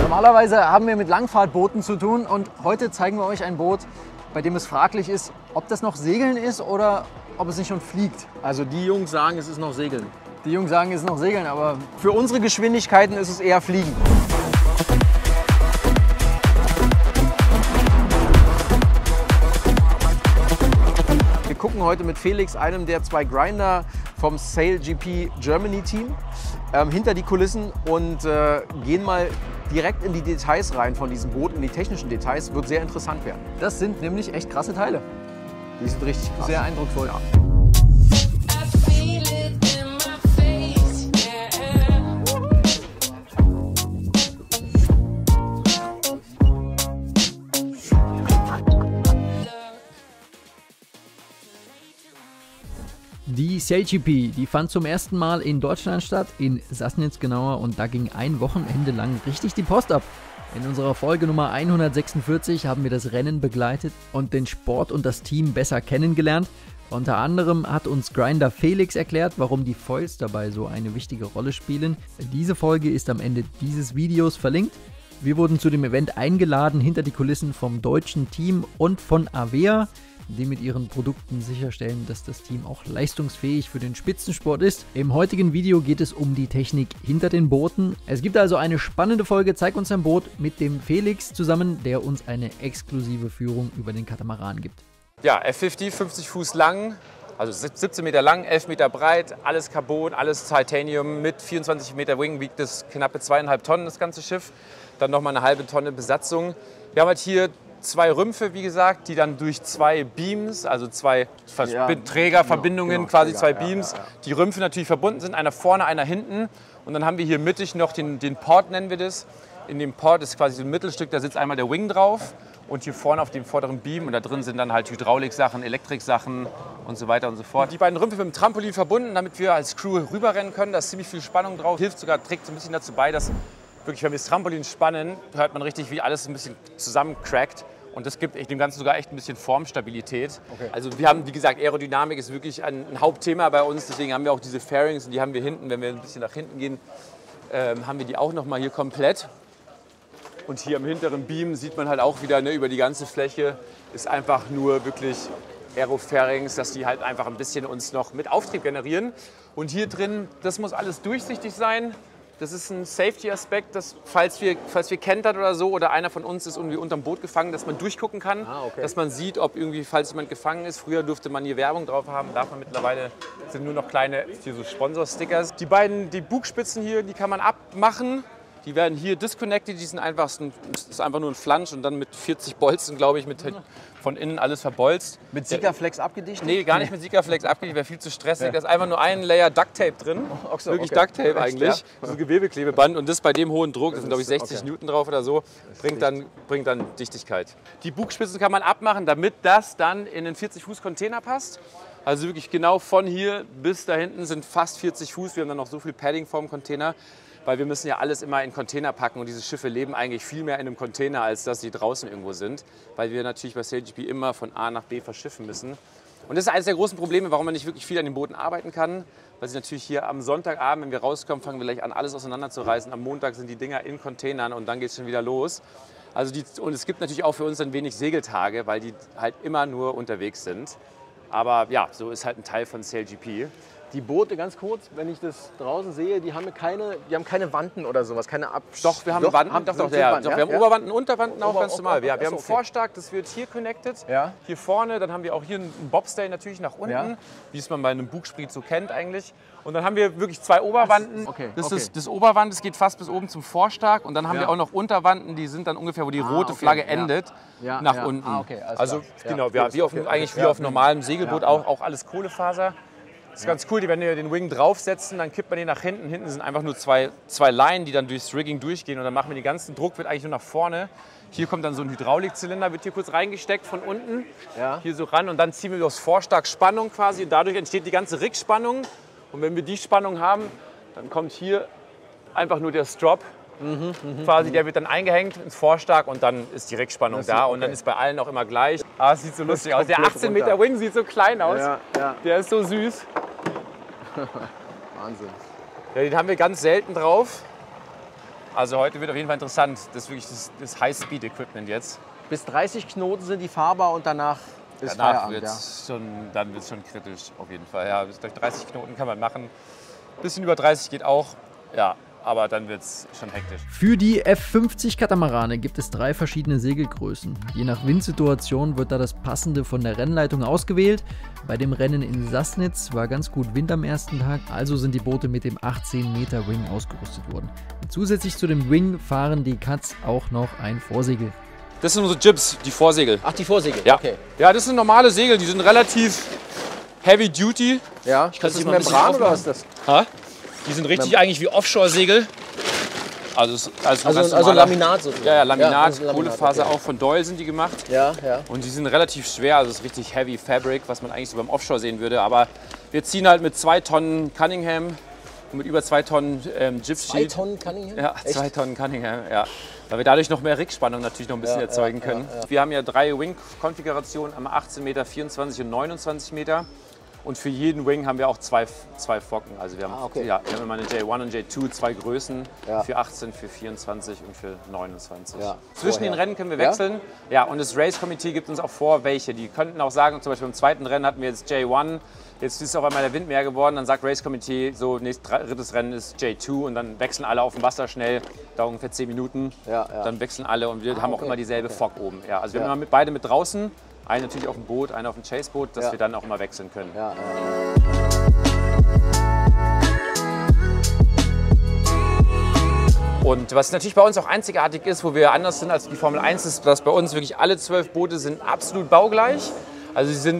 Normalerweise haben wir mit Langfahrtbooten zu tun und heute zeigen wir euch ein Boot, bei dem es fraglich ist, ob das noch Segeln ist oder ob es nicht schon fliegt. Also die Jungs sagen, es ist noch Segeln. Die Jungs sagen, es ist noch Segeln, aber für unsere Geschwindigkeiten ist es eher Fliegen. Wir gucken heute mit Felix, einem der 2 Grinder vom SailGP Germany Team, hinter die Kulissen und gehen mal direkt in die Details rein von diesem Boot, in die technischen Details. Wird sehr interessant werden. Das sind nämlich echt krasse Teile. Die sind richtig krass. Sehr eindrucksvoll. Ja. Die SailGP, die fand zum ersten Mal in Deutschland statt, in Sassnitz genauer, und da ging ein Wochenende lang richtig die Post ab. In unserer Folge Nummer 146 haben wir das Rennen begleitet und den Sport und das Team besser kennengelernt. Unter anderem hat uns Grinder Felix erklärt, warum die Foils dabei so eine wichtige Rolle spielen. Diese Folge ist am Ende dieses Videos verlinkt. Wir wurden zu dem Event eingeladen hinter die Kulissen vom deutschen Team und von Avea, die mit ihren Produkten sicherstellen, dass das Team auch leistungsfähig für den Spitzensport ist. Im heutigen Video geht es um die Technik hinter den Booten. Es gibt also eine spannende Folge Zeig uns dein Boot mit dem Felix zusammen, der uns eine exklusive Führung über den Katamaran gibt. Ja, F50, 50 Fuß lang, also 17 Meter lang, 11 Meter breit, alles Carbon, alles Titanium. Mit 24 Meter Wing wiegt es knappe 2,5 Tonnen, das ganze Schiff. Dann nochmal eine halbe Tonne Besatzung. Wir haben halt hier 2 Rümpfe, wie gesagt, die dann durch 2 Beams, also 2 Trägerverbindungen, quasi 2 Beams, die Rümpfe natürlich verbunden sind, einer vorne, einer hinten. Und dann haben wir hier mittig noch den Port, nennen wir das. In dem Port ist quasi so ein Mittelstück, da sitzt einmal der Wing drauf und hier vorne auf dem vorderen Beam. Und da drin sind dann halt Hydrauliksachen, Elektriksachen und so weiter und so fort. Die beiden Rümpfe mit dem Trampolin verbunden, damit wir als Crew rüberrennen können. Da ist ziemlich viel Spannung drauf, hilft sogar, trägt so ein bisschen dazu bei, dass wirklich, wenn wir das Trampolin spannen, hört man richtig, wie alles ein bisschen zusammencrackt. Und das gibt dem Ganzen sogar echt ein bisschen Formstabilität. Okay. Also wir haben, wie gesagt, Aerodynamik ist wirklich ein Hauptthema bei uns. Deswegen haben wir auch diese Fairings und die haben wir hinten. Wenn wir ein bisschen nach hinten gehen, haben wir die auch noch mal hier komplett. Und hier am hinteren Beam sieht man halt auch wieder, ne, über die ganze Fläche ist einfach nur wirklich Aero-Fairings, dass die halt einfach ein bisschen uns noch mit Auftrieb generieren. Und hier drin, das muss alles durchsichtig sein. Das ist ein Safety-Aspekt, dass falls wir kentern oder so oder einer von uns ist irgendwie unterm Boot gefangen, dass man durchgucken kann, dass man sieht, ob irgendwie, falls jemand gefangen ist. Früher durfte man hier Werbung drauf haben, darf man mittlerweile, sind nur noch kleine, hier so Sponsor-Stickers. Die Bugspitzen hier, die kann man abmachen. Die werden hier disconnected, die sind einfach, das ist einfach nur ein Flansch und dann mit 40 Bolzen, glaube ich, von innen alles verbolzt. Mit Sikaflex abgedichtet? Nee, gar nicht mit Sikaflex abgedichtet, wäre viel zu stressig. Ja. Da ist einfach nur ein Layer Duct Tape drin, wirklich Duct Tape eigentlich, ja. So ein Gewebeklebeband und das bei dem hohen Druck, das sind glaube ich 60 Newton drauf oder so, bringt dann Dichtigkeit. Die Bugspitzen kann man abmachen, damit das dann in den 40 Fuß Container passt. Also wirklich genau von hier bis da hinten sind fast 40 Fuß, wir haben dann noch so viel Padding vorm Container. Weil wir müssen ja alles immer in Container packen und diese Schiffe leben eigentlich viel mehr in einem Container, als dass sie draußen irgendwo sind. Weil wir natürlich bei SailGP immer von A nach B verschiffen müssen. Und das ist eines der großen Probleme, warum man nicht wirklich viel an den Booten arbeiten kann. Weil sie natürlich hier am Sonntagabend, wenn wir rauskommen, fangen wir gleich an, alles auseinanderzureißen. Am Montag sind die Dinger in Containern und dann geht es schon wieder los. Also und es gibt natürlich auch für uns dann wenig Segeltage, weil die halt immer nur unterwegs sind. Aber ja, so ist halt ein Teil von SailGP. Die Boote, ganz kurz, wenn ich das draußen sehe, die haben keine Wanten oder sowas, keine Doch, wir haben Wanten. Wir haben Oberwanten, Unterwanten auch ganz normal. Wir haben einen Vorstark, das wird hier connected, hier vorne. Dann haben wir auch hier einen Bobstay natürlich nach unten, wie es man bei einem Bugspriet so kennt eigentlich. Und dann haben wir wirklich 2 Oberwanten. Das Oberwand, das geht fast bis oben zum Vorstark. Und dann haben wir auch noch Unterwanten, die sind dann ungefähr, wo die rote Flagge endet, nach unten. Also genau, wie auf normalem Segelboot auch alles Kohlefaser. Das ist ganz cool, wenn wir den Wing draufsetzen, dann kippt man den nach hinten. Hinten sind einfach nur zwei Leinen, die dann durchs Rigging durchgehen. Und dann machen wir den ganzen Druck, wird eigentlich nur nach vorne. Hier kommt dann so ein Hydraulikzylinder, wird hier kurz reingesteckt von unten, hier so ran. Und dann ziehen wir aus Vorstark Spannung quasi. Und dadurch entsteht die ganze Rig-Spannung. Und wenn wir die Spannung haben, dann kommt hier einfach nur der Strop. Quasi, der wird dann eingehängt ins Vorstark und dann ist die Rig-Spannung da. Und dann ist bei allen auch immer gleich. Ah, es sieht so lustig aus. Der 18 Meter Wing sieht so klein aus. Der ist so süß. Wahnsinn. Ja, den haben wir ganz selten drauf. Also heute wird auf jeden Fall interessant. Das ist wirklich das High-Speed-Equipment jetzt. Bis 30 Knoten sind die fahrbar und danach ist Danach Feierabend. wird's dann wird es schon kritisch auf jeden Fall. Ja, bis durch 30 Knoten kann man machen. Ein bisschen über 30 geht auch. Ja, aber dann wird es schon hektisch. Für die F50-Katamarane gibt es 3 verschiedene Segelgrößen. Je nach Windsituation wird da das Passende von der Rennleitung ausgewählt. Bei dem Rennen in Sassnitz war ganz gut Wind am ersten Tag, also sind die Boote mit dem 18 Meter Wing ausgerüstet worden. Zusätzlich zu dem Wing fahren die Cats auch noch ein Vorsegel. Das sind unsere Jibs, die Vorsegel. Ach, die Vorsegel, Ja. okay. Ja, das sind normale Segel, die sind relativ heavy duty. Ja, Ich kann das sie ist mal ein bisschen Membran oder aufmachen. was ist das? Ha? Die sind richtig eigentlich wie Offshore-Segel. Also ganz Also normaler- Laminat sozusagen. Ja, Laminat, das ist ein Kohlefaser okay. auch von Doyle sind die gemacht. Ja, ja. Und die sind relativ schwer, also es ist richtig heavy Fabric, was man eigentlich so beim Offshore sehen würde. Aber wir ziehen halt mit 2 Tonnen Cunningham und mit über 2 Tonnen Jiff 2 Sheet. Tonnen Cunningham? Ja, Echt? 2 Tonnen Cunningham, ja. Weil wir dadurch noch mehr Rickspannung natürlich noch ein bisschen erzeugen können. Wir haben ja 3 Wing-Konfigurationen, am 18 Meter, 24 und 29 Meter. Und für jeden Wing haben wir auch zwei Focken. Also wir haben, okay. ja, wir haben immer eine J1 und J2, 2 Größen, Ja. für 18, für 24 und für 29. Ja, Zwischen den vorher. Rennen können wir Ja? wechseln. Ja, und das Race-Komitee gibt uns auch vor, welche. Die könnten auch sagen, zum Beispiel im zweiten Rennen hatten wir jetzt J1, jetzt ist auf einmal der Wind mehr geworden, dann sagt Race-Komitee, so drittes Rennen ist J2 und dann wechseln alle auf dem Wasser schnell, dauert ungefähr 10 Minuten. Ja, ja. Dann wechseln alle und wir haben auch okay, immer dieselbe Fock oben. Ja, also wir Ja. haben immer beide mit draußen, einen natürlich auf dem Boot, einen auf dem Chaseboot, dass Ja. wir dann auch mal wechseln können. Ja, Und was natürlich bei uns auch einzigartig ist, wo wir anders sind als die Formel 1, ist, dass bei uns wirklich alle 12 Boote sind absolut baugleich. Also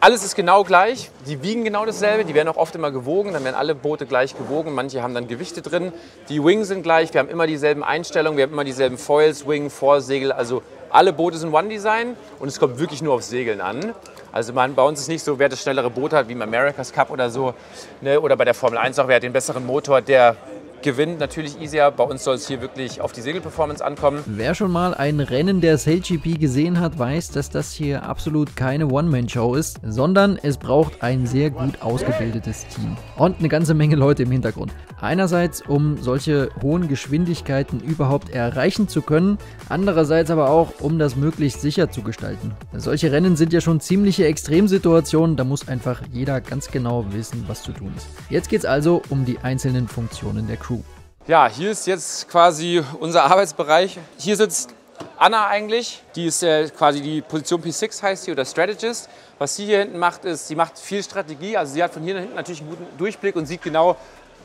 alles ist genau gleich, die wiegen genau dasselbe, die werden auch oft immer gewogen, dann werden alle Boote gleich gewogen, manche haben dann Gewichte drin. Die Wings sind gleich, wir haben immer dieselben Einstellungen, wir haben immer dieselben Foils, Wing, Vorsegel, also alle Boote sind One-Design und es kommt wirklich nur aufs Segeln an. Also bei uns ist nicht so, wer das schnellere Boot hat, wie im America's Cup oder so, ne? Oder bei der Formel 1 auch, wer hat den besseren Motor, der gewinnt natürlich easier. Bei uns soll es hier wirklich auf die Segelperformance ankommen. Wer schon mal ein Rennen der SailGP gesehen hat, weiß, dass das hier absolut keine One-Man-Show ist, sondern es braucht ein sehr gut ausgebildetes Team und eine ganze Menge Leute im Hintergrund. Einerseits, um solche hohen Geschwindigkeiten überhaupt erreichen zu können, andererseits aber auch, um das möglichst sicher zu gestalten. Solche Rennen sind ja schon ziemliche Extremsituationen, da muss einfach jeder ganz genau wissen, was zu tun ist. Jetzt geht es also um die einzelnen Funktionen der Crew. Ja, hier ist jetzt quasi unser Arbeitsbereich. Hier sitzt Anna eigentlich, die ist quasi die Position P6 heißt sie oder Strategist. Was sie hier hinten macht, ist, sie macht viel Strategie. Also sie hat von hier nach hinten natürlich einen guten Durchblick und sieht genau,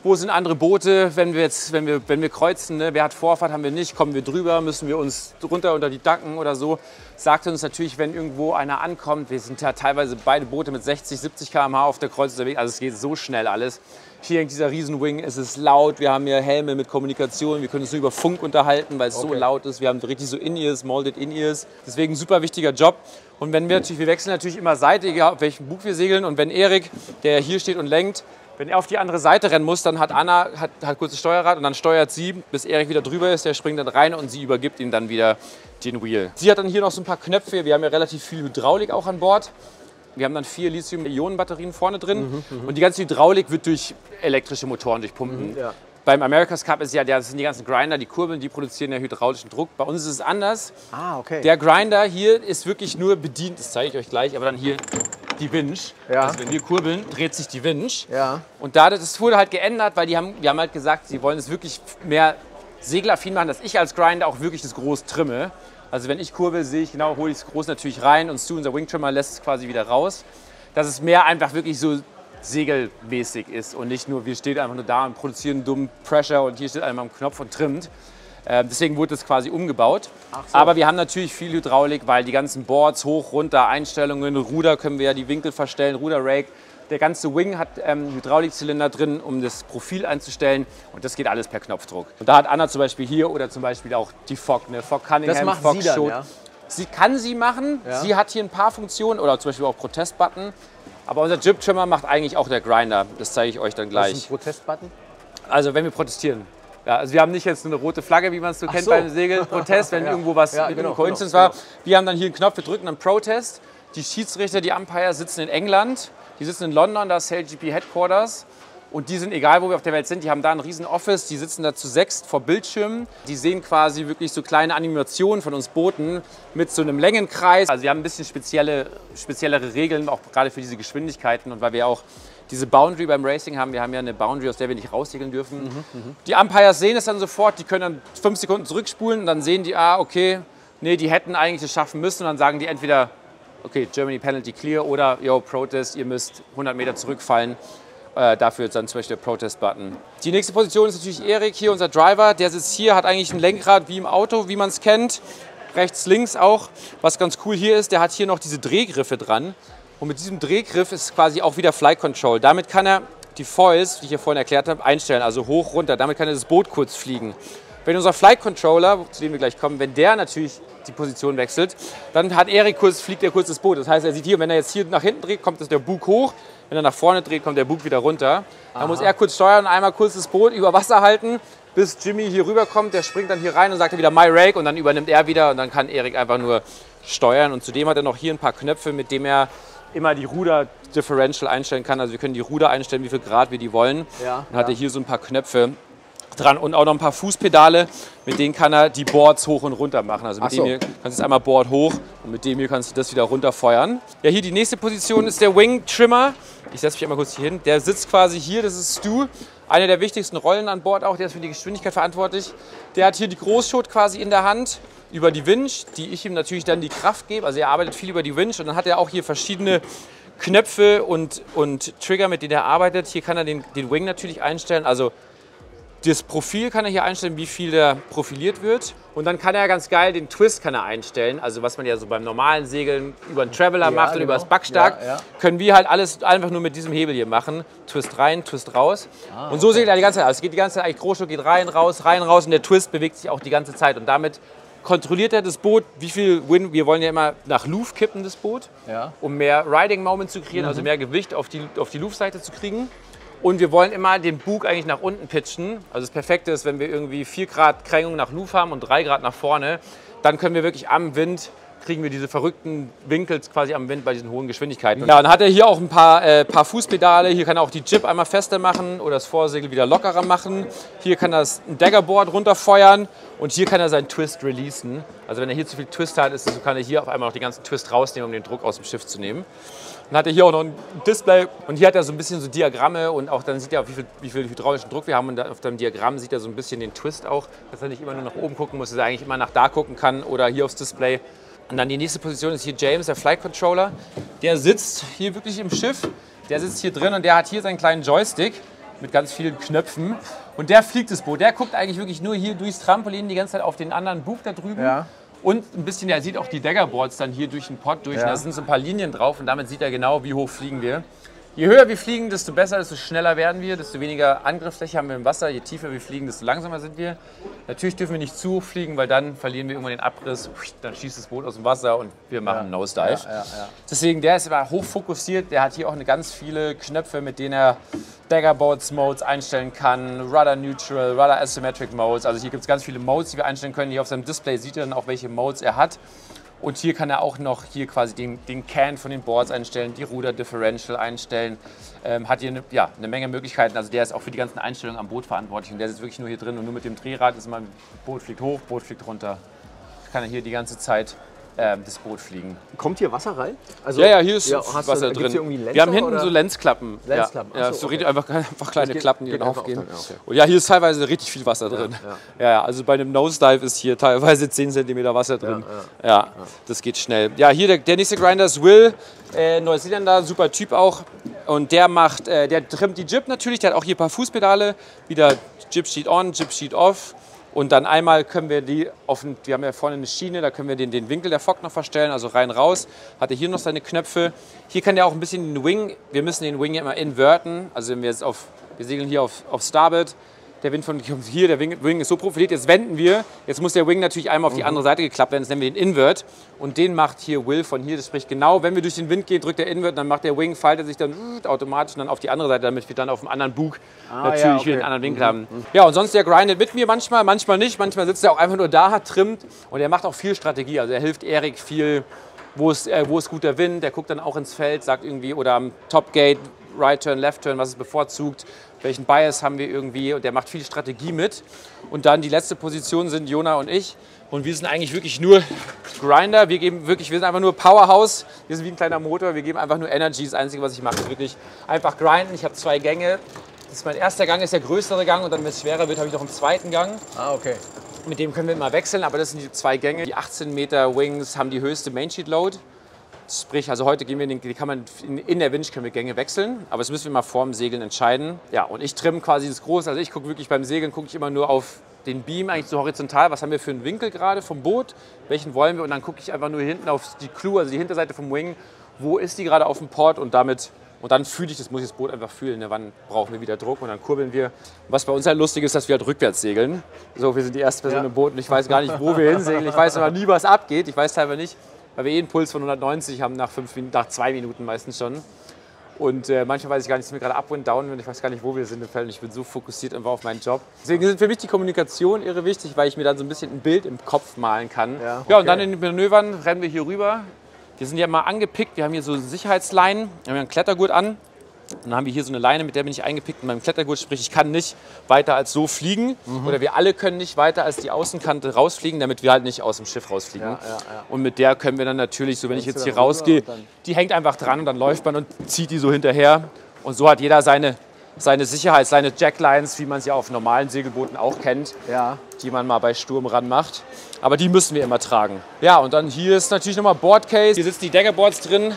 wo sind andere Boote, wenn wir kreuzen, ne? Wer hat Vorfahrt, haben wir nicht, kommen wir drüber, müssen wir uns runter unter die Dacken oder so. Sagt uns natürlich, wenn irgendwo einer ankommt, wir sind ja teilweise beide Boote mit 60, 70 km/h auf der Kreuz unterwegs, also es geht so schnell alles. Hier hängt dieser Riesenwing, es ist laut, wir haben hier Helme mit Kommunikation, wir können uns nur über Funk unterhalten, weil es so laut ist. Wir haben richtig so In-Ears, Molded In-Ears, deswegen ein super wichtiger Job. Und wenn wir wechseln natürlich immer Seite, egal auf welchem Bug wir segeln. Und wenn Erik, der hier steht und lenkt, wenn er auf die andere Seite rennen muss, dann hat Anna hat kurz das Steuerrad und dann steuert sie, bis Erik wieder drüber ist. Der springt dann rein und sie übergibt ihm dann wieder den Wheel. Sie hat dann hier noch so ein paar Knöpfe. Wir haben ja relativ viel Hydraulik auch an Bord. Wir haben dann 4 Lithium-Ionen-Batterien vorne drin. Und die ganze Hydraulik wird durch elektrische Motoren durchpumpen. Ja. Beim America's Cup ist ja, das sind die ganzen Grinder, die Kurbeln, die produzieren ja hydraulischen Druck. Bei uns ist es anders. Ah, okay. Der Grinder hier ist wirklich nur bedient, das zeige ich euch gleich, aber dann hier die Winch. Ja. Also wenn wir kurbeln, dreht sich die Winch. Ja. Und das wurde halt geändert, weil wir haben halt gesagt, sie wollen es wirklich mehr segelaffin machen, dass ich als Grinder auch wirklich das Groß trimme. Also wenn ich kurbel, sehe ich genau, hole ich das Groß natürlich rein und Stu, unser Wingtrimmer, lässt es quasi wieder raus. Dass es mehr einfach wirklich so segelmäßig ist und nicht nur, wir stehen einfach nur da und produzieren dummen Pressure und hier steht einer am Knopf und trimmt. Deswegen wurde das quasi umgebaut. Ach so. Aber wir haben natürlich viel Hydraulik, weil die ganzen Boards hoch, runter, Einstellungen, Ruder können wir ja die Winkel verstellen, Ruderrake. Der ganze Wing hat Hydraulikzylinder drin, um das Profil einzustellen und das geht alles per Knopfdruck. Und da hat Anna zum Beispiel hier oder zum Beispiel auch die Fock, ne? Fock Cunningham, Das macht Fock sie dann, Schot. ja? Sie kann sie machen, Ja. sie hat hier ein paar Funktionen oder zum Beispiel auch Protestbutton. Aber unser Jib-Trimmer macht eigentlich auch der Grinder, das zeige ich euch dann Das ist gleich. ein Protestbutton? Also wenn wir protestieren. Ja, also wir haben nicht jetzt eine rote Flagge, wie man es so kennt so. beim Segel. Protest, wenn Ja. irgendwo was Ja, mit genau, einem Coincidence genau, war. Wir haben dann hier einen Knopf, wir drücken dann Protest. Die Schiedsrichter, die Umpires sitzen in England, die sitzen in London, da ist SailGP Headquarters. Und die sind, egal wo wir auf der Welt sind, die haben da ein riesen Office, die sitzen da zu 6 vor Bildschirmen. Die sehen quasi wirklich so kleine Animationen von uns Booten mit so einem Längenkreis. Also die haben ein bisschen speziellere Regeln, auch gerade für diese Geschwindigkeiten. Und weil wir auch diese Boundary beim Racing haben, wir haben ja eine Boundary, aus der wir nicht raussegeln dürfen. Die Umpires sehen es dann sofort, die können dann 5 Sekunden zurückspulen und dann sehen die, okay, nee, die hätten eigentlich es schaffen müssen. Und dann sagen die entweder, okay, Germany Penalty Clear oder, yo, Protest, ihr müsst 100 Meter zurückfallen. Dafür ist dann zum Beispiel der Protest-Button. Die nächste Position ist natürlich Erik, hier unser Driver. Der sitzt hier, hat eigentlich ein Lenkrad wie im Auto, wie man es kennt. Rechts, links auch. Was ganz cool hier ist, der hat hier noch diese Drehgriffe dran. Und mit diesem Drehgriff ist quasi auch wieder Flight Control. Damit kann er die Foils, die ich hier vorhin erklärt habe, einstellen, also hoch, runter. Damit kann er das Boot kurz fliegen. Wenn unser Flight Controller, zu dem wir gleich kommen, wenn der natürlich die Position wechselt, dann hat Erik fliegt er kurz das Boot. Das heißt, er sieht hier, wenn er jetzt hier nach hinten dreht, kommt der Bug hoch. Wenn er nach vorne dreht, kommt der Bug wieder runter. Dann muss er kurz steuern und einmal kurz das Boot über Wasser halten, bis Jimmy hier rüberkommt. Der springt dann hier rein und sagt dann wieder My Rake und dann übernimmt er wieder und dann kann Erik einfach nur steuern. Und zudem hat er noch hier ein paar Knöpfe, mit dem er immer die Ruder-Differential einstellen kann. Also wir können die Ruder einstellen, wie viel Grad wir die wollen. Dann hat er hier so ein paar Knöpfe dran und auch noch ein paar Fußpedale, mit denen kann er die Boards hoch und runter machen. Also mit dem hier kannst du jetzt einmal Board hoch und mit dem hier kannst du das wieder runterfeuern. Ja, hier die nächste Position ist der Wing Trimmer. Ich setze mich einmal kurz hier hin. Der sitzt quasi hier, das ist Stu. Eine der wichtigsten Rollen an Bord auch, der ist für die Geschwindigkeit verantwortlich. Der hat hier die Großschot quasi in der Hand über die Winch, die ich ihm natürlich dann die Kraft gebe. Also er arbeitet viel über die Winch und dann hat er auch hier verschiedene Knöpfe und Trigger, mit denen er arbeitet. Hier kann er den Wing natürlich einstellen. Also das Profil kann er hier einstellen, wie viel der profiliert wird. Und dann kann er ganz geil den Twist kann er einstellen. Also was man ja so beim normalen Segeln über einen Traveler macht und über das Backstark, können wir halt alles einfach nur mit diesem Hebel hier machen. Twist rein, Twist raus. Und so segelt er die ganze Zeit. Also es geht die ganze Zeit eigentlich Großschot, geht rein, raus und der Twist bewegt sich auch die ganze Zeit. Und damit kontrolliert er das Boot, wie viel Wind. Wir wollen ja immer nach Luft kippen, das Boot, um mehr Riding Moment zu kreieren, also mehr Gewicht auf die Luftseite zu kriegen. Und wir wollen immer den Bug eigentlich nach unten pitchen. Also das Perfekte ist, wenn wir irgendwie 4 Grad Krängung nach Luft haben und 3 Grad nach vorne, dann können wir wirklich am Wind, kriegen wir diese verrückten Winkels quasi am Wind bei diesen hohen Geschwindigkeiten. Ja, dann hat er hier auch ein paar Fußpedale. Hier kann er auch die Jib einmal fester machen oder das Vorsegel wieder lockerer machen. Hier kann er ein Daggerboard runterfeuern und hier kann er seinen Twist releasen. Also wenn er hier zu viel Twist hat, so kann er hier auf einmal noch die ganzen Twist rausnehmen, um den Druck aus dem Schiff zu nehmen. Dann hat er hier auch noch ein Display und hier hat er so ein bisschen so Diagramme und auch dann sieht er, wie viel hydraulischen Druck wir haben und auf dem Diagramm sieht er so ein bisschen den Twist auch, dass er nicht immer nur nach oben gucken muss, dass er eigentlich immer nach da gucken kann oder hier aufs Display. Und dann die nächste Position ist hier James, der Flight Controller. Der sitzt hier wirklich im Schiff, der sitzt hier drin und der hat hier seinen kleinen Joystick mit ganz vielen Knöpfen und der fliegt das Boot. Der guckt eigentlich wirklich nur hier durchs Trampolin die ganze Zeit auf den anderen Bug da drüben. Ja. Und ein bisschen, er sieht auch die Daggerboards dann hier durch den Pod durch. Da sind so ein paar Linien drauf und damit sieht er genau, wie hoch fliegen wir. Je höher wir fliegen, desto besser, desto schneller werden wir, desto weniger Angriffsfläche haben wir im Wasser. Je tiefer wir fliegen, desto langsamer sind wir. Natürlich dürfen wir nicht zu hoch fliegen, weil dann verlieren wir irgendwann den Abriss. Dann schießt das Boot aus dem Wasser und wir machen einen Nosedive. Deswegen, der ist aber hoch fokussiert. Der hat hier auch ganz viele Knöpfe, mit denen er Daggerboards Modes einstellen kann, Rudder Neutral, Rudder Asymmetric Modes. Also hier gibt es ganz viele Modes, die wir einstellen können. Hier auf seinem Display sieht er dann auch, welche Modes er hat. Und hier kann er auch noch quasi den Can von den Boards einstellen, die Ruder Differential einstellen. Hat hier eine Menge Möglichkeiten. Also der ist auch für die ganzen Einstellungen am Boot verantwortlich. Und der sitzt wirklich nur hier drin und nur mit dem Drehrad ist immer, Boot fliegt hoch, Boot fliegt runter. Kann er hier die ganze Zeit das Boot fliegen. Kommt hier Wasser rein? Also, ja, hier ist Wasser drin. Wir haben hinten so Lenzklappen. Lenzklappen. Ja, so okay. einfach kleine Klappen, die dann aufgehen. Und ja, hier ist teilweise richtig viel Wasser drin. Ja, also bei einem Nosedive ist hier teilweise 10 cm Wasser drin. Ja, das geht schnell. Ja, hier der nächste Grinder ist Will, Neuseeländer, super Typ auch. Und der trimmt die Jib natürlich, der hat auch hier ein paar Fußpedale. Wieder Jib Sheet on, Jib Sheet off. Und dann einmal können wir wir haben ja vorne eine Schiene, da können wir den Winkel der Fock noch verstellen, also rein, raus. Hat er hier noch seine Knöpfe. Hier kann der auch ein bisschen den Wing, wir müssen den Wing ja immer inverten. Also wenn wir jetzt wir segeln hier auf Starboard, der Wind von hier, der Wing ist so profiliert, jetzt wenden wir. Jetzt muss der Wing natürlich einmal auf die andere Seite geklappt werden, das nennen wir den Invert. Und den macht hier Will von hier, das spricht genau, wenn wir durch den Wind gehen, drückt der Invert, dann macht der Wing, faltet sich dann automatisch dann auf die andere Seite, damit wir dann auf dem anderen Bug natürlich wieder einen anderen Winkel haben. Ja, und sonst der grindet mit mir manchmal nicht. Manchmal sitzt er auch einfach nur da, hat trimmt und er macht auch viel Strategie. Also er hilft Erik viel, wo ist guter Wind, der guckt dann auch ins Feld, sagt irgendwie, oder am Topgate, Right Turn, Left Turn, was ist bevorzugt, welchen Bias haben wir irgendwie und der macht viel Strategie mit. Und dann die letzte Position sind Jona und ich und wir sind eigentlich wirklich nur Grinder, wir sind einfach nur Powerhouse, wir sind wie ein kleiner Motor, wir geben einfach nur Energy, das Einzige, was ich mache, ist wirklich einfach grinden. Ich habe 2 Gänge, das ist mein erster Gang, ist der größere Gang und dann, wenn es schwerer wird, habe ich noch einen zweiten Gang. Ah, okay. Mit dem können wir immer wechseln, aber das sind die 2 Gänge. Die 18 Meter Wings haben die höchste Mainsheet Load. Sprich, also heute gehen wir in der Winch können wir Gänge wechseln, aber das müssen wir mal vor dem Segeln entscheiden. Ja, und ich trimme quasi das Große, also ich gucke wirklich beim Segeln, gucke ich immer nur auf den Beam, eigentlich so horizontal, was haben wir für einen Winkel gerade vom Boot, welchen wollen wir und dann gucke ich einfach nur hinten auf die Clue, also die Hinterseite vom Wing, wo ist die gerade auf dem Port und dann fühle ich, muss ich das Boot einfach fühlen, wann brauchen wir wieder Druck und dann kurbeln wir. Was bei uns halt lustig ist, dass wir halt rückwärts segeln. So, wir sind die erste Person im Boot und ich weiß gar nicht, wo wir hinsegeln, ich weiß aber nie, was abgeht, ich weiß teilweise nicht, weil wir einen Puls von 190 haben nach 2 Minuten meistens schon. Und manchmal weiß ich gar nicht, ist mir gerade Upwind, Downwind, ich weiß gar nicht, wo wir sind im Feld und ich bin so fokussiert einfach auf meinen Job. Deswegen ist für mich die Kommunikation irre wichtig, weil ich mir dann so ein bisschen ein Bild im Kopf malen kann. Ja, ja, und dann in den Manövern rennen wir hier rüber. Wir sind ja mal angepickt, wir haben hier so Sicherheitsleinen, wir haben einen Klettergurt an. Und dann haben wir hier so eine Leine, mit der bin ich eingepickt in meinem Klettergurt, sprich ich kann nicht weiter als so fliegen oder wir alle können nicht weiter als die Außenkante rausfliegen, damit wir halt nicht aus dem Schiff rausfliegen. Und mit der können wir dann natürlich, so wenn ich jetzt hier rausgehe, die hängt einfach dran und dann läuft man und zieht die so hinterher und so hat jeder seine Sicherheit, seine Jacklines, wie man sie auf normalen Segelbooten auch kennt, die man mal bei Sturm ranmacht. Aber die müssen wir immer tragen. Ja, und dann hier ist natürlich nochmal Boardcase. Hier sitzen die Daggerboards drin.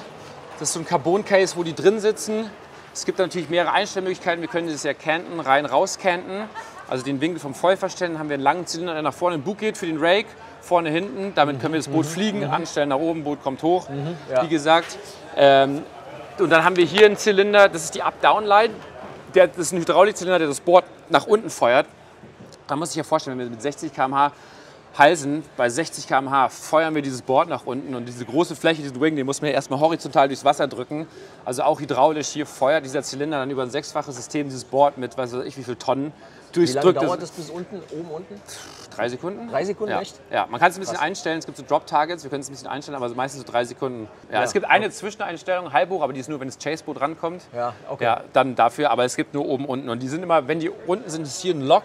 Das ist so ein Carbon-Case, wo die drin sitzen. Es gibt natürlich mehrere Einstellmöglichkeiten. Wir können das ja canten, rein raus canten. Also den Winkel vom Voll verstellen. Dann haben wir einen langen Zylinder, der nach vorne im Bug geht für den Rake. Vorne, hinten. Damit können wir das Boot fliegen, anstellen nach oben, Boot kommt hoch. Wie gesagt. Und dann haben wir hier einen Zylinder, das ist die Up-Down-Line. Das ist ein Hydraulikzylinder, der das Board nach unten feuert. Da muss ich ja vorstellen, wenn wir mit 60 km/h halsen, bei 60 km/h feuern wir dieses Board nach unten und diese große Fläche, diesen Wing, den muss man ja erstmal horizontal durchs Wasser drücken. Also auch hydraulisch hier feuert dieser Zylinder dann über ein 6-faches System dieses Board mit, weiß ich wie viel Tonnen. Wie lange dauert das bis unten, oben, unten? 3 Sekunden. 3 Sekunden, ja. echt? Ja, man kann es ein bisschen einstellen, es gibt so Drop-Targets, wir können es ein bisschen einstellen, aber meistens so 3 Sekunden. Ja, es gibt eine Zwischeneinstellung, halb hoch, aber die ist nur, wenn das Chaseboot rankommt. Ja, okay. Ja, dann dafür, aber es gibt nur oben, unten. Und die sind immer, wenn die unten sind, ist hier ein Lock.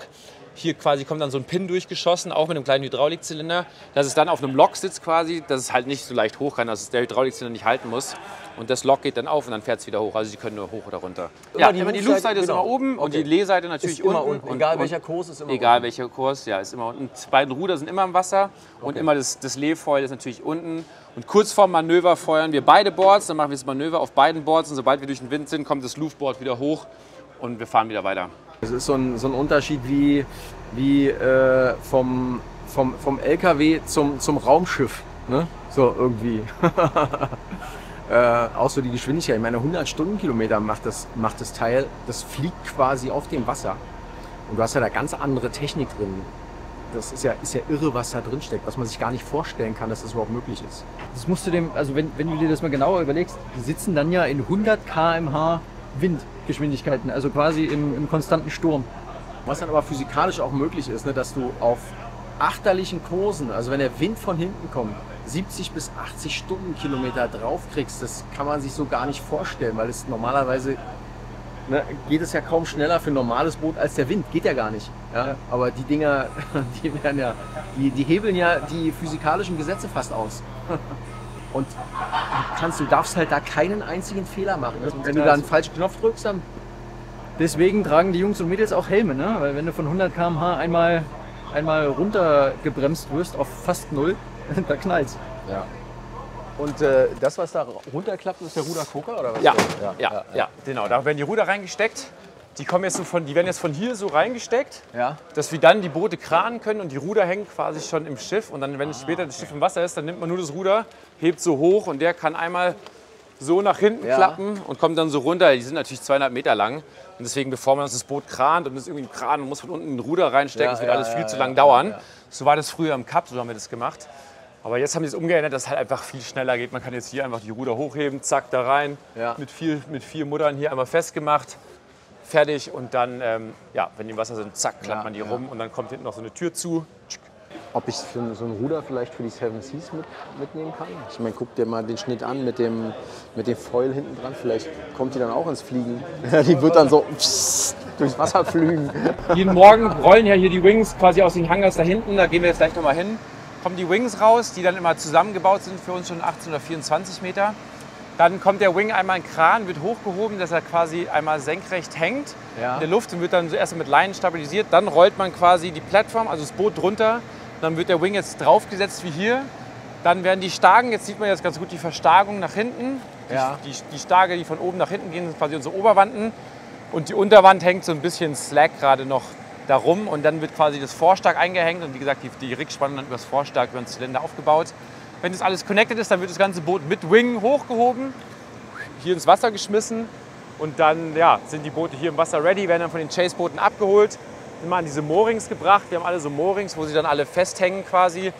Hier quasi kommt dann so ein Pin durchgeschossen, auch mit einem kleinen Hydraulikzylinder, dass es dann auf einem Lock sitzt quasi, dass es halt nicht so leicht hoch kann, dass es der Hydraulikzylinder nicht halten muss. Und das Lock geht dann auf und dann fährt es wieder hoch. Also sie können nur hoch oder runter. Ja, die Luftseite ist immer oben und die Lehseite natürlich immer unten. Egal welcher Kurs ist immer unten. Egal welcher Kurs, ja, ist immer unten. Die beiden Ruder sind immer im Wasser und immer das Lehfoil ist natürlich unten. Und kurz vorm Manöver feuern wir beide Boards, dann machen wir das Manöver auf beiden Boards und sobald wir durch den Wind sind, kommt das Loopboard wieder hoch und wir fahren wieder weiter. Es ist so ein Unterschied wie vom LKW zum Raumschiff, ne? So irgendwie. Auch so die Geschwindigkeit. Ich meine, 100 Stundenkilometer macht das Teil, das fliegt quasi auf dem Wasser. Und du hast ja da ganz andere Technik drin. Das ist ja irre, was da drin steckt, was man sich gar nicht vorstellen kann, dass das überhaupt möglich ist. Das musst du also wenn du dir das mal genauer überlegst, die sitzen dann ja in 100 km/h Windgeschwindigkeiten, also quasi im konstanten Sturm. Was dann aber physikalisch auch möglich ist, ne, dass du auf achterlichen Kursen, also wenn der Wind von hinten kommt, 70 bis 80 Stundenkilometer drauf kriegst, das kann man sich so gar nicht vorstellen, weil es normalerweise geht es ja kaum schneller für ein normales Boot als der Wind, geht ja gar nicht. Ja? Aber die Dinger, die hebeln ja die physikalischen Gesetze fast aus. Und du darfst halt da keinen einzigen Fehler machen. Wenn du da einen falschen Knopf drückst, dann... Deswegen tragen die Jungs und Mädels auch Helme, ne? Weil wenn du von 100 km/h einmal runtergebremst wirst auf fast 0, da knallt's. Ja. Und das, was da runterklappt, ist der Ruderkoker, oder was? Ja, genau. Da werden die Ruder reingesteckt. Die werden jetzt von hier so reingesteckt, dass wir dann die Boote kranen können und die Ruder hängen quasi schon im Schiff. Und dann, wenn später das Schiff im Wasser ist, dann nimmt man nur das Ruder, hebt so hoch und der kann einmal so nach hinten klappen und kommt dann so runter. Die sind natürlich 200 Meter lang. Und deswegen, bevor man das Boot krant und das irgendwie kranen und muss von unten ein Ruder reinstecken, das wird alles viel zu lang dauern. So war das früher im Cup, so haben wir das gemacht. Aber jetzt haben die es umgeändert, dass es halt einfach viel schneller geht. Man kann jetzt hier einfach die Ruder hochheben, zack, da rein, mit 4 Muttern hier einmal festgemacht. Fertig und dann, wenn die im Wasser sind, zack, klappt man die rum und dann kommt hinten noch so eine Tür zu. ob ich so ein Ruder vielleicht für die Seven Seas mitnehmen kann. Ich meine, guck dir mal den Schnitt an mit dem Foil hinten dran. Vielleicht kommt die dann auch ins Fliegen. Die wird dann so durchs Wasser flügen. Jeden Morgen rollen ja hier die Wings quasi aus den Hangars da hinten. Da gehen wir jetzt gleich nochmal hin. Kommen die Wings raus, die dann immer zusammengebaut sind, für uns schon 18 oder 24 Meter. Dann kommt der Wing einmal in den Kran, wird hochgehoben, dass er quasi einmal senkrecht hängt in der Luft und wird dann zuerst mit Leinen stabilisiert. Dann rollt man quasi die Plattform, also das Boot drunter. Dann wird der Wing jetzt draufgesetzt wie hier. Dann werden die Stagen, jetzt sieht man jetzt ganz gut die Verstagung nach hinten. Die Stage, die von oben nach hinten gehen, sind quasi unsere Oberwanden. Und die Unterwand hängt so ein bisschen slack gerade noch darum. Und dann wird quasi das Vorstag eingehängt und wie gesagt die Rigspannung dann über das Vorstag, über den Zylinder aufgebaut. Wenn das alles connected ist, dann wird das ganze Boot mit Wing hochgehoben, hier ins Wasser geschmissen und dann sind die Boote hier im Wasser ready, werden dann von den Chase-Booten abgeholt, sind mal an diese Moorings gebracht. Wir haben alle so Moorings, wo sie dann alle festhängen quasi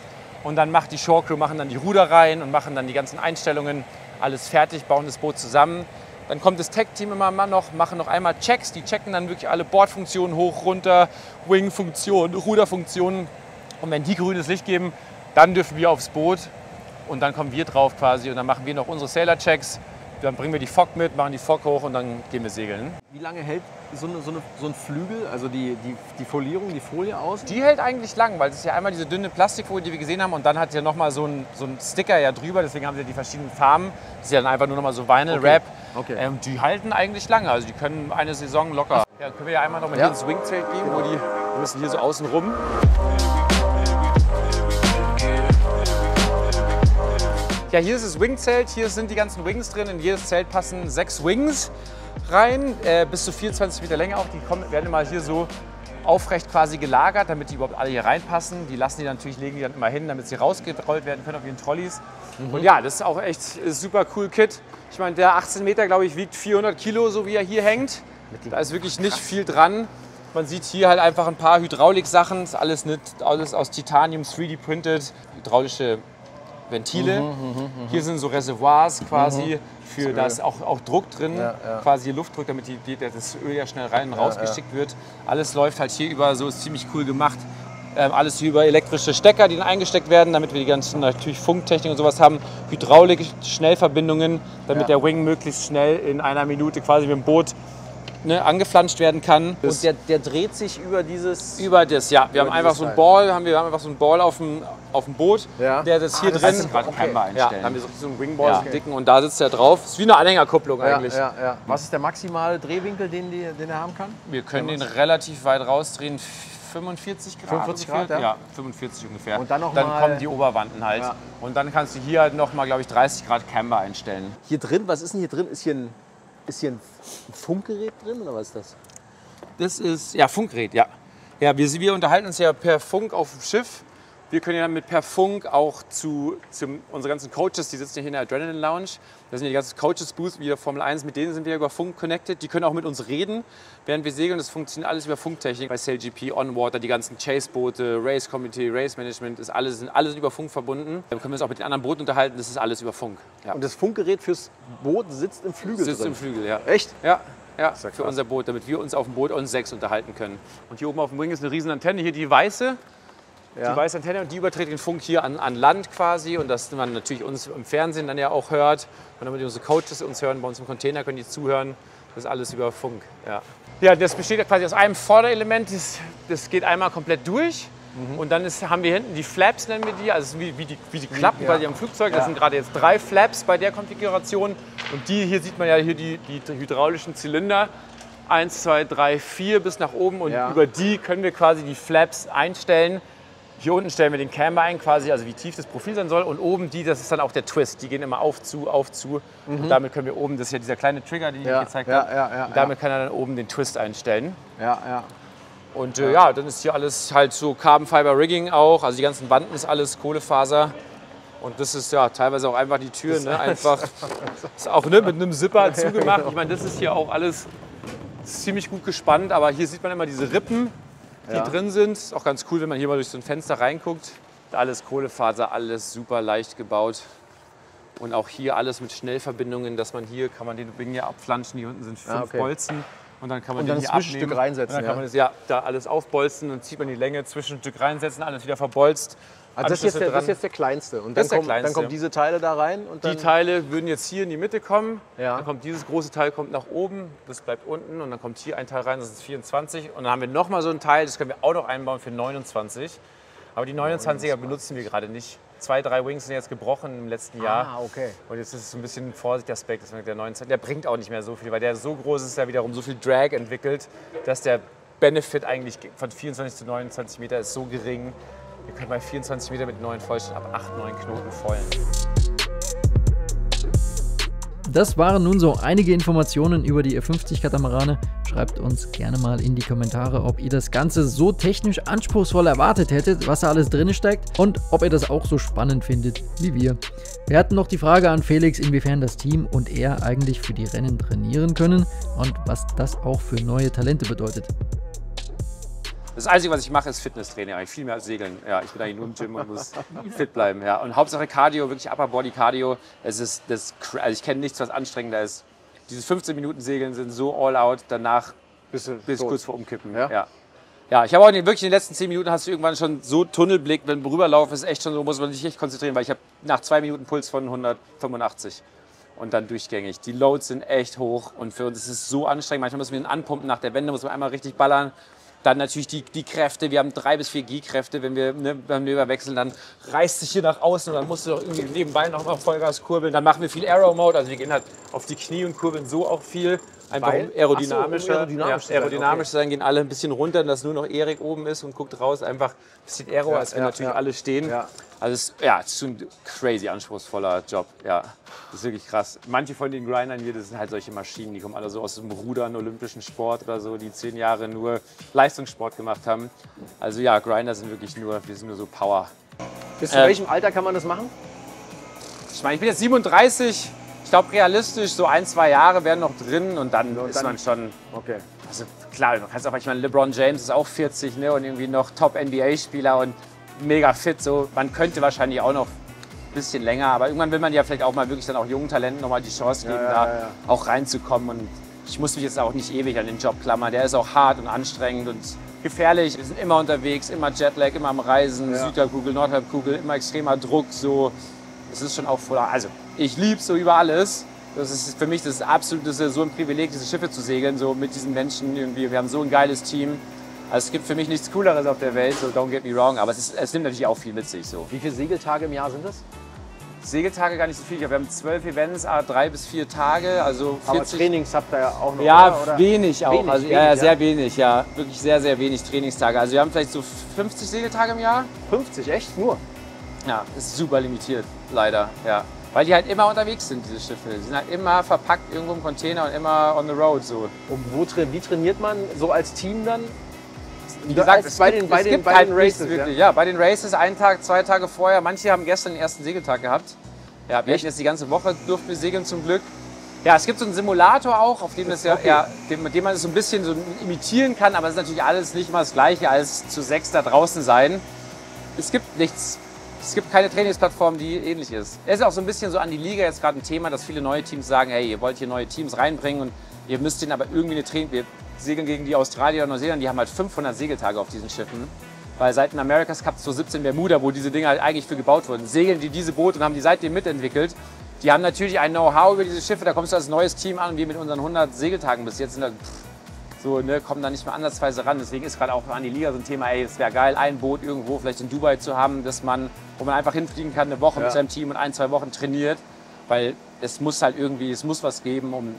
und dann macht die Shore Crew, machen dann die Ruder rein und machen dann die ganzen Einstellungen, alles fertig, bauen das Boot zusammen. Dann kommt das Tech-Team immer mal noch, machen noch einmal Checks, die checken dann wirklich alle Bordfunktionen hoch, runter, Wing-Funktionen, Ruderfunktionen und wenn die grünes Licht geben, dann dürfen wir aufs Boot. Und dann kommen wir drauf quasi und dann machen wir noch unsere Sailor-Checks. Dann bringen wir die Fock mit, machen die Fock hoch und dann gehen wir segeln. Wie lange hält so ein Flügel, also die Folierung, die Folie aus? Die hält eigentlich lang, weil es ist ja einmal diese dünne Plastikfolie, die wir gesehen haben. Und dann hat ja nochmal so ein Sticker ja drüber. Deswegen haben sie ja die verschiedenen Farben. Das ist ja dann einfach nur nochmal so Vinyl-Wrap. Okay. Die halten eigentlich lange. Also die können eine Saison locker. Ja, können wir ja einmal nochmal hier ins Wingzelt gehen, wo die müssen hier so außen rum. Ja, hier ist das Wingzelt, hier sind die ganzen Wings drin. In jedes Zelt passen 6 Wings rein, bis zu 24 Meter Länge auch. Die werden immer hier so aufrecht quasi gelagert, damit die überhaupt alle hier reinpassen. Die lassen die natürlich, legen die dann immer hin, damit sie rausgerollt werden können auf ihren Trolleys. Und ja, das ist auch echt super cool Kit. Ich meine, der 18 Meter, glaube ich, wiegt 400 Kilo, so wie er hier hängt. Da ist wirklich nicht viel dran. Man sieht hier halt einfach ein paar Hydraulik-Sachen. Das ist alles aus Titanium, 3D-printed, hydraulische Ventile. Hier sind so Reservoirs quasi, für da ist auch Druck drin, quasi Luftdruck, damit das Öl ja schnell rein und rausgeschickt wird. Alles läuft halt hier über, so ist ziemlich cool gemacht. Alles hier über elektrische Stecker, die dann eingesteckt werden, damit wir die ganzen natürlich Funktechnik und sowas haben. Hydraulik, Schnellverbindungen, damit der Wing möglichst schnell in einer Minute quasi mit dem Boot angeflanscht werden kann. Und der dreht sich über dieses... Über das, ja. Wir haben einfach so einen Ball, auf dem Boot, der das hier drin... gerade Camber einstellen. Ja, haben wir so einen Wingball, so einen dicken, und da sitzt er drauf. Das ist wie eine Anhängerkupplung eigentlich. Was ist der maximale Drehwinkel, den er haben kann? Wir können den relativ weit rausdrehen, 45 Grad. 45 Grad, ja? Ja, 45 ungefähr. Und dann kommen die Oberwanden halt. Ja. Und dann kannst du hier halt nochmal, glaube ich, 30 Grad Camber einstellen. Hier drin, was ist denn hier drin? Ist hier ein Funkgerät drin oder was ist das? Das ist, ja, Funkgerät, ja. Ja, wir unterhalten uns ja per Funk auf dem Schiff. Wir können ja per Funk auch unsere ganzen Coaches, die sitzen ja hier in der Adrenaline Lounge. Das sind ja die ganzen Coaches-Booths, wie der Formel 1, mit denen sind wir über Funk connected. Die können auch mit uns reden, während wir segeln. Das funktioniert alles über Funktechnik. Bei SailGP, On-Water, die ganzen Chase-Boote, Race Committee, Race Management, sind alles über Funk verbunden. Dann können wir uns auch mit den anderen Booten unterhalten, das ist alles über Funk. Ja. Und das Funkgerät fürs Boot sitzt im Flügel drin? Sitzt im Flügel, ja. Echt? Ja. Ja, für unser Boot, damit wir uns auf dem Boot uns 6 unterhalten können. Und hier oben auf dem Wing ist eine riesen Antenne, hier die weiße. Die weiße Antenne, und die überträgt den Funk hier an Land quasi, und dass man natürlich uns im Fernsehen dann ja auch hört. Und damit unsere Coaches uns hören, bei uns im Container können die zuhören. Das ist alles über Funk. Ja, das besteht ja quasi aus einem Vorderelement, das geht einmal komplett durch. Und dann haben wir hinten die Flaps, nennen wir die, also wie die Klappen bei dem Flugzeug. Das sind gerade jetzt 3 Flaps bei der Konfiguration. Und hier sieht man ja hier die hydraulischen Zylinder. 1, 2, 3, 4 bis nach oben, und über die können wir quasi die Flaps einstellen. Hier unten stellen wir den Camber ein, quasi, also wie tief das Profil sein soll. Und oben das ist dann auch der Twist. Die gehen immer auf, zu. Und damit können wir oben, das ist ja dieser kleine Trigger, den ich gezeigt habe. Und damit kann er dann oben den Twist einstellen. Und dann ist hier alles halt so Carbon Fiber Rigging auch. Also die ganzen Banden ist alles Kohlefaser. Und das ist ja teilweise auch einfach die Tür, ne? Einfach ist auch mit einem Zipper zugemacht. Ich meine, das ist hier auch alles ziemlich gut gespannt. Aber hier sieht man immer diese Rippen, die drin sind. Ist auch ganz cool, wenn man hier mal durch so ein Fenster reinguckt. Alles Kohlefaser, alles super leicht gebaut. Und auch hier alles mit Schnellverbindungen, dass man hier, kann man den Wing ja abflanschen. Hier unten sind 5 Bolzen. Und dann kann man Und dann den ein hier Zwischenstück abnehmen. reinsetzen, Und dann kann man das ja da alles aufbolzen und zieht man die Länge, Zwischenstück reinsetzen, alles wieder verbolzt. Also das ist jetzt der kleinste. Und Das ist der dann kleinste. kommen diese Teile da rein. Und dann Die Teile würden jetzt hier in die Mitte kommen. Ja. Dann kommt dieses große Teil kommt nach oben, das bleibt unten. Und dann kommt hier ein Teil rein, das ist 24. Und dann haben wir nochmal so ein Teil, das können wir auch noch einbauen für 29. Aber die 29er benutzen wir gerade nicht. 2, 3 Wings sind jetzt gebrochen im letzten Jahr. Ah, okay. Und jetzt ist es so ein bisschen ein Vorsichtsaspekt, dass der 29, der bringt auch nicht mehr so viel, weil der so groß ist, der wiederum so viel Drag entwickelt, dass der Benefit eigentlich von 24 zu 29 Meter ist so gering. Wir können bei 24 Meter mit 9 Vollstand ab 8, 9 Knoten vollen. Das waren nun so einige Informationen über die F50-Katamarane. Schreibt uns gerne mal in die Kommentare, ob ihr das Ganze so technisch anspruchsvoll erwartet hättet, was da alles drin steckt und ob ihr das auch so spannend findet wie wir. Wir hatten noch die Frage an Felix, inwiefern das Team und er eigentlich für die Rennen trainieren können und was das auch für neue Talente bedeutet. Das Einzige, was ich mache, ist Fitnesstraining, eigentlich viel mehr als Segeln. Ja, ich bin eigentlich nur im Gym und muss fit bleiben. Ja. Und Hauptsache Cardio, wirklich Upper Body Cardio. Also ich kenne nichts, was anstrengender ist. Diese 15 Minuten Segeln sind so all out, danach bis kurz vor Umkippen. Ja? Ja, ich habe auch wirklich in den letzten 10 Minuten hast du irgendwann schon so Tunnelblick, wenn du rüberlaufst, ist echt schon so, muss man sich echt konzentrieren, weil ich habe nach 2 Minuten Puls von 185 und dann durchgängig. Die Loads sind echt hoch und für uns ist es so anstrengend. Manchmal müssen wir ihn anpumpen, nach der Wende muss man einmal richtig ballern. Dann natürlich die Kräfte, wir haben 3 bis 4 G-Kräfte, wenn wir beim Manöver wechseln, dann reißt sich hier nach außen und dann musst du doch irgendwie nebenbei noch mal Vollgas kurbeln. Dann machen wir viel Aero-Mode, also wir gehen halt auf die Knie und kurbeln so auch viel. Einfach um aerodynamischer sein, gehen alle ein bisschen runter, dass nur noch Erik oben ist und guckt raus, einfach ein bisschen Aero, als wenn natürlich alle stehen. Ja. Also es ist schon ein crazy anspruchsvoller Job, ja. Das ist wirklich krass. Manche von den Grindern hier, das sind halt solche Maschinen, die kommen alle so aus dem Rudern, olympischen Sport oder so, die 10 Jahre nur Leistungssport gemacht haben. Also ja, Grinder sind wirklich nur so Power. Bis zu welchem Alter kann man das machen? Ich meine, ich bin jetzt 37. Ich glaube, realistisch, so 1, 2 Jahre wären noch drin und dann ist man schon. Okay. Also klar, du kannst auch, ich meine, LeBron James ist auch 40, ne, und irgendwie noch Top-NBA-Spieler und mega fit. So, man könnte wahrscheinlich auch noch ein bisschen länger, aber irgendwann will man ja vielleicht auch mal wirklich dann auch jungen Talenten noch mal die Chance geben, da auch reinzukommen. Und ich muss mich jetzt auch nicht ewig an den Job klammern. Der ist auch hart und anstrengend und gefährlich. Wir sind immer unterwegs, immer Jetlag, immer am Reisen, Südhalbkugel, Nordhalbkugel, immer extremer Druck. So, es ist schon auch voll. Also ich liebe es so über alles. Das ist für mich das ist so ein Privileg, diese Schiffe zu segeln, so mit diesen Menschen irgendwie. Wir haben so ein geiles Team. Also es gibt für mich nichts Cooleres auf der Welt, so don't get me wrong. Aber es nimmt natürlich auch viel mit sich. So. Wie viele Segeltage im Jahr sind das? Segeltage gar nicht so viel. Wir haben 12 Events, 3 bis 4 Tage. Also 40. Aber Trainings habt ihr ja auch noch, ja, oder? Wenig auch. Wenig, also, wenig, ja, sehr wenig. Ja, wirklich sehr, sehr wenig Trainingstage. Also wir haben vielleicht so 50 Segeltage im Jahr. 50, echt? Nur? Ja, ist super limitiert, leider. Ja. Weil die halt immer unterwegs sind, diese Schiffe. Die sind halt immer verpackt irgendwo im Container und immer on the road. So. Und wie trainiert man so als Team dann? Wie gesagt, bei den Races. Wirklich. Ja, bei den Races 1 Tag, 2 Tage vorher. Manche haben gestern den ersten Segeltag gehabt. Ja, wir hatten jetzt die ganze Woche durften wir segeln zum Glück. Ja, es gibt so einen Simulator auch, auf dem mit dem man es so ein bisschen so imitieren kann, aber es ist natürlich alles nicht mal das Gleiche als zu 6 da draußen sein. Es gibt nichts. Es gibt keine Trainingsplattform, die ähnlich ist. Es ist auch so ein bisschen so an die Liga jetzt gerade ein Thema, dass viele neue Teams sagen, hey, ihr wollt hier neue Teams reinbringen und ihr müsst denen aber irgendwie eine Training. Wir segeln gegen die Australier und Neuseeländer, die haben halt 500 Segeltage auf diesen Schiffen. Weil seit dem America's Cup 2017 Bermuda, wo diese Dinge halt eigentlich für gebaut wurden, segeln die diese Boote und haben die seitdem mitentwickelt. Die haben natürlich ein Know-how über diese Schiffe, da kommst du als neues Team an und wir mit unseren 100 Segeltagen bis jetzt sind da so, ne, kommen da nicht mehr ansatzweise ran. Deswegen ist gerade auch an die Liga so ein Thema, ey, es wäre geil, ein Boot irgendwo, vielleicht in Dubai zu haben, wo man einfach hinfliegen kann, eine Woche mit seinem Team und 1, 2 Wochen trainiert. Weil es muss halt irgendwie, es muss was geben, um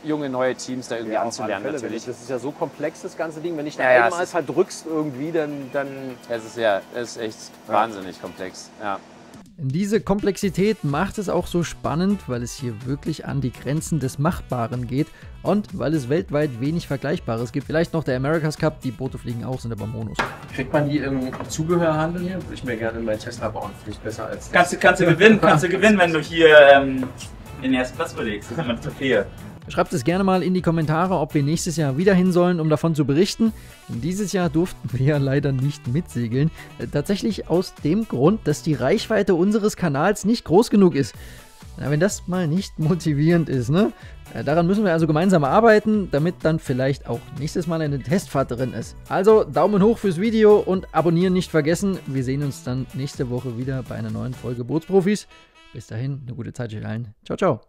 junge, neue Teams da irgendwie anzulernen natürlich. Das ist ja so komplex, das ganze Ding. Wenn ich da einmal halt drückst irgendwie, dann... Es ist echt wahnsinnig komplex, ja. Diese Komplexität macht es auch so spannend, weil es hier wirklich an die Grenzen des Machbaren geht und weil es weltweit wenig Vergleichbares gibt. Vielleicht noch der America's Cup, die Boote fliegen auch, sind aber Monos. Kriegt man die im Zubehörhandel hier? Würde ich mir gerne meinen Tesla bauen, finde ich besser als... Kannst du gewinnen, wenn du hier den ersten Platz belegst. Das ist immer Trophäe. Schreibt es gerne mal in die Kommentare, ob wir nächstes Jahr wieder hin sollen, um davon zu berichten. Dieses Jahr durften wir ja leider nicht mitsegeln. Tatsächlich aus dem Grund, dass die Reichweite unseres Kanals nicht groß genug ist. Na, wenn das mal nicht motivierend ist, ne? Daran müssen wir also gemeinsam arbeiten, damit dann vielleicht auch nächstes Mal eine Testfahrt drin ist. Also Daumen hoch fürs Video und abonnieren nicht vergessen. Wir sehen uns dann nächste Woche wieder bei einer neuen Folge Bootsprofis. Bis dahin, eine gute Zeit euch allen. Ciao, ciao.